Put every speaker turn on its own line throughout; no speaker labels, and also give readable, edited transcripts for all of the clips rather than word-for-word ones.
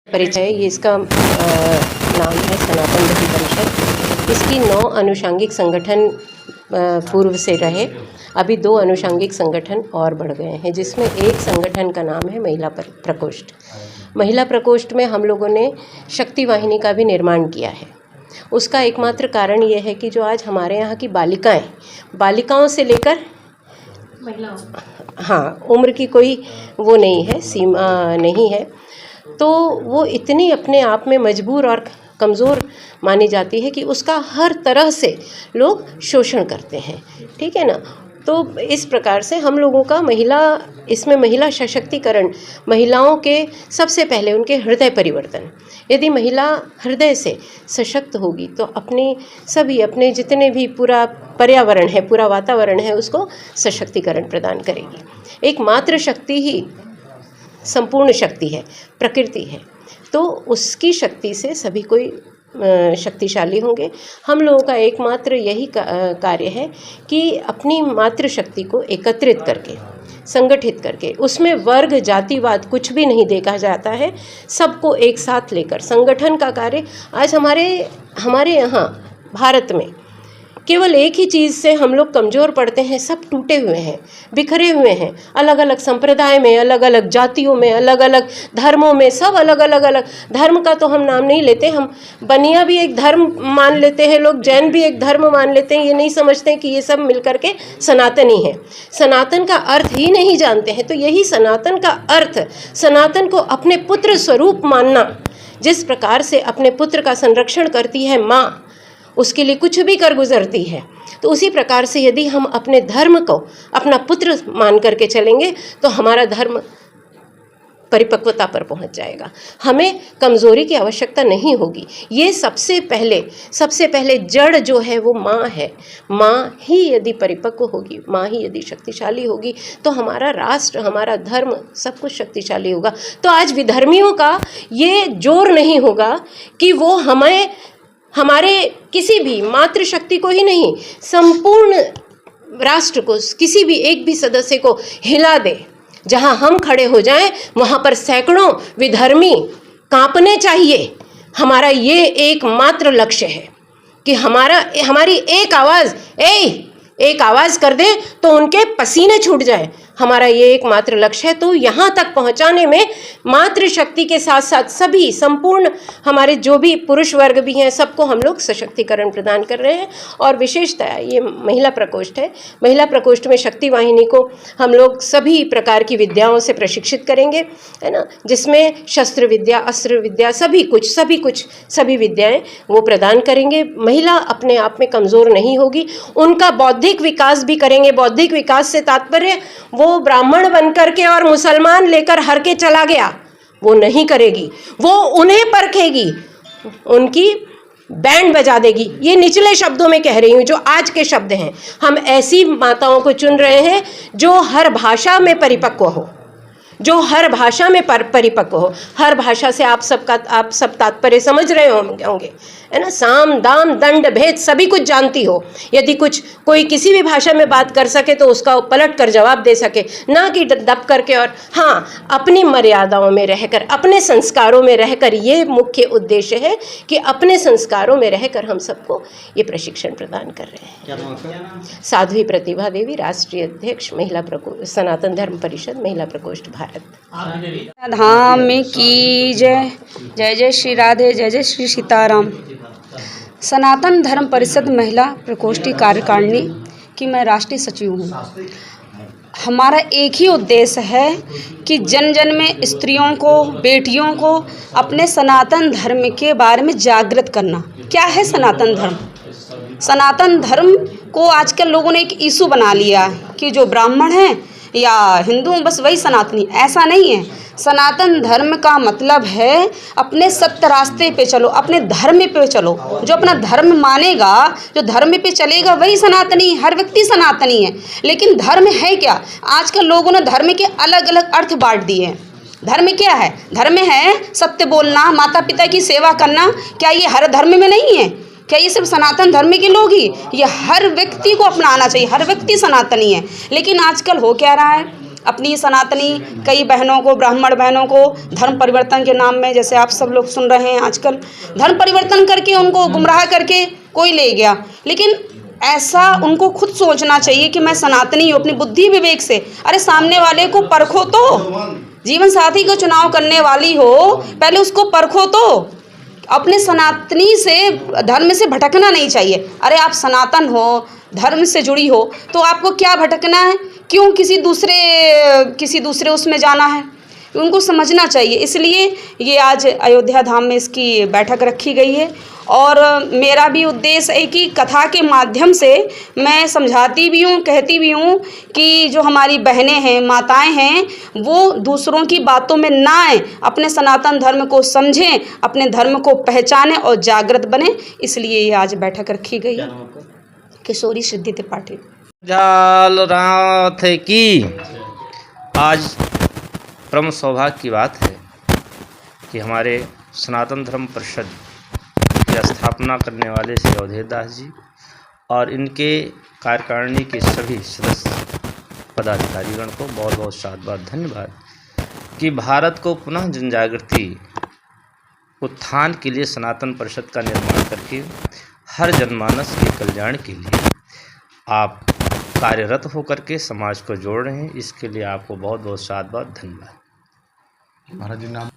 परिचय ये इसका नाम है सनातन धर्म परिषद। इसकी 9 अनुषांगिक संगठन पूर्व से रहे, अभी 2 अनुषांगिक संगठन और बढ़ गए हैं, जिसमें एक संगठन का नाम है महिला प्रकोष्ठ। महिला प्रकोष्ठ में हम लोगों ने शक्ति वाहिनी का भी निर्माण किया है। उसका एकमात्र कारण ये है कि जो आज हमारे यहाँ की बालिकाओं से लेकर महिलाओं, हाँ, उम्र की कोई वो नहीं है, सीमा नहीं है, तो वो इतनी अपने आप में मजबूर और कमज़ोर मानी जाती है कि उसका हर तरह से लोग शोषण करते हैं, ठीक है ना। तो इस प्रकार से हम लोगों का महिला सशक्तिकरण, महिलाओं के सबसे पहले उनके हृदय परिवर्तन। यदि महिला हृदय से सशक्त होगी तो अपने जितने भी पूरा पर्यावरण है, पूरा वातावरण है, उसको सशक्तिकरण प्रदान करेगी। एकमात्र शक्ति ही संपूर्ण शक्ति है, प्रकृति है, तो उसकी शक्ति से सभी कोई शक्तिशाली होंगे। हम लोगों का एकमात्र यही कार्य है कि अपनी मातृशक्ति को एकत्रित करके, संगठित करके, उसमें वर्ग जातिवाद कुछ भी नहीं देखा जाता है, सबको एक साथ लेकर संगठन का कार्य। आज हमारे यहाँ भारत में केवल एक ही चीज़ से हम लोग कमज़ोर पड़ते हैं, सब टूटे हुए हैं, बिखरे हुए हैं, अलग अलग संप्रदाय में, अलग अलग जातियों में, अलग अलग धर्मों में, सब अलग अलग धर्म का तो हम नाम नहीं लेते। हम बनिया भी एक धर्म मान लेते हैं लोग, जैन भी एक धर्म मान लेते हैं, ये नहीं समझते हैं कि ये सब मिलकर के सनातनी है। सनातन का अर्थ ही नहीं जानते हैं। तो यही सनातन का अर्थ, सनातन को अपने पुत्र स्वरूप मानना। जिस प्रकार से अपने पुत्र का संरक्षण करती है माँ, उसके लिए कुछ भी कर गुजरती है, तो उसी प्रकार से यदि हम अपने धर्म को अपना पुत्र मान करके चलेंगे तो हमारा धर्म परिपक्वता पर पहुंच जाएगा। हमें कमज़ोरी की आवश्यकता नहीं होगी। ये सबसे पहले जड़ जो है वो माँ है। माँ ही यदि परिपक्व होगी, माँ ही यदि शक्तिशाली होगी, तो हमारा राष्ट्र, हमारा धर्म, सब कुछ शक्तिशाली होगा। तो आज विधर्मियों का ये जोर नहीं होगा कि वो हमारे किसी भी मातृशक्ति को ही नहीं, संपूर्ण राष्ट्र को, किसी भी एक भी सदस्य को हिला दे। जहां हम खड़े हो जाएं वहां पर सैकड़ों विधर्मी कांपने चाहिए। हमारा ये एकमात्र लक्ष्य है कि हमारी एक आवाज़ कर दे तो उनके पसीने छूट जाए। हमारा ये एकमात्र लक्ष्य है। तो यहाँ तक पहुँचाने में मातृशक्ति के साथ साथ सभी संपूर्ण हमारे जो भी पुरुष वर्ग भी हैं, सबको हम लोग सशक्तिकरण प्रदान कर रहे हैं। और विशेषतः ये महिला प्रकोष्ठ है। महिला प्रकोष्ठ में शक्ति वाहिनी को हम लोग सभी प्रकार की विद्याओं से प्रशिक्षित करेंगे, है ना, जिसमें शस्त्र विद्या, अस्त्र विद्या, सभी विद्याएँ वो प्रदान करेंगे। महिला अपने आप में कमज़ोर नहीं होगी, उनका बौद्धिक विकास भी करेंगे। बौद्धिक विकास से तात्पर्य वो ब्राह्मण बनकर के और मुसलमान लेकर हर के चला गया, वो नहीं करेगी। वो उन्हें परखेगी, उनकी बैंड बजा देगी। ये निचले शब्दों में कह रही हूँ, जो आज के शब्द हैं। हम ऐसी माताओं को चुन रहे हैं जो हर भाषा में परिपक्व हो, जो हर भाषा में परिपक्व हो। हर भाषा से आप सब तात्पर्य समझ रहे होंगे, है ना। साम दाम दंड भेद सभी कुछ जानती हो। यदि कोई किसी भी भाषा में बात कर सके तो उसका पलट कर जवाब दे सके, ना कि दब करके। और हाँ, अपनी मर्यादाओं में रहकर, अपने संस्कारों में रहकर, ये मुख्य उद्देश्य है कि अपने संस्कारों में रहकर हम सबको ये प्रशिक्षण प्रदान कर रहे हैं। साध्वी प्रतिभा देवी, राष्ट्रीय अध्यक्ष, सनातन धर्म परिषद, महिला प्रकोष्ठ, भारत।
धाम की जय। जय जय श्री राधे, जय जय श्री सीताराम। सनातन धर्म परिषद महिला प्रकोष्ठी कार्यकारिणी की मैं राष्ट्रीय सचिव हूँ। हमारा एक ही उद्देश्य है कि जन जन में स्त्रियों को, बेटियों को अपने सनातन धर्म के बारे में जागृत करना। क्या है सनातन धर्म? सनातन धर्म को आजकल लोगों ने एक इशू बना लिया कि जो ब्राह्मण हैं या हिंदू, बस वही सनातनी। ऐसा नहीं है। सनातन धर्म का मतलब है अपने सत्य रास्ते पे चलो, अपने धर्म पे चलो। जो अपना धर्म मानेगा, जो धर्म पे चलेगा, वही सनातनी। हर व्यक्ति सनातनी है। लेकिन धर्म है क्या? आजकल लोगों ने धर्म के अलग अलग अर्थ बांट दिए हैं। धर्म क्या है? धर्म है सत्य बोलना, माता पिता की सेवा करना। क्या ये हर धर्म में नहीं है? क्या ये सिर्फ सनातन धर्म के लोग ही? ये हर व्यक्ति को अपनाना चाहिए। हर व्यक्ति सनातनी है। लेकिन आजकल हो क्या रहा है, अपनी सनातनी कई बहनों को, ब्राह्मण बहनों को धर्म परिवर्तन के नाम में, जैसे आप सब लोग सुन रहे हैं आजकल, धर्म परिवर्तन करके उनको गुमराह करके कोई ले गया। लेकिन ऐसा उनको खुद सोचना चाहिए कि मैं सनातनी हूँ, अपनी बुद्धि विवेक से। अरे सामने वाले को परखो तो, जीवन साथी का चुनाव करने वाली हो, पहले उसको परखो तो। अपने सनातनी से, धर्म से भटकना नहीं चाहिए। अरे आप सनातन हो, धर्म से जुड़ी हो, तो आपको क्या भटकना है? क्यों किसी दूसरे उसमें जाना है? उनको समझना चाहिए। इसलिए ये आज अयोध्या धाम में इसकी बैठक रखी गई है। और मेरा भी उद्देश्य है कि कथा के माध्यम से मैं समझाती भी हूँ, कहती भी हूँ कि जो हमारी बहनें हैं, माताएं हैं, वो दूसरों की बातों में ना आए, अपने सनातन धर्म को समझें, अपने धर्म को पहचानें और जागृत बने। इसलिए ये आज बैठक रखी गई है। किशोरी सिद्धि त्रिपाठी।
जाल रात की आज परम सौभाग्य की बात है कि हमारे सनातन धर्म परिषद की स्थापना करने वाले श्री अवधेश जी और इनके कार्यकारिणी के सभी सदस्य पदाधिकारीगण को बहुत बहुत शाबाश धन्यवाद कि भारत को पुनः जनजागृति उत्थान के लिए सनातन परिषद का निर्माण करके हर जनमानस के कल्याण के लिए आप कार्यरत होकर के समाज को जोड़ रहे हैं। इसके लिए आपको बहुत बहुत शाबाश धन्यवाद।
महाराज जी नाम?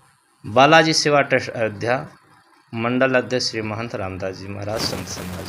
बालाजी सेवा ट्रस्ट अयोध्या, मंडल अध्यक्ष श्री महंत रामदास जी महाराज संत समाज।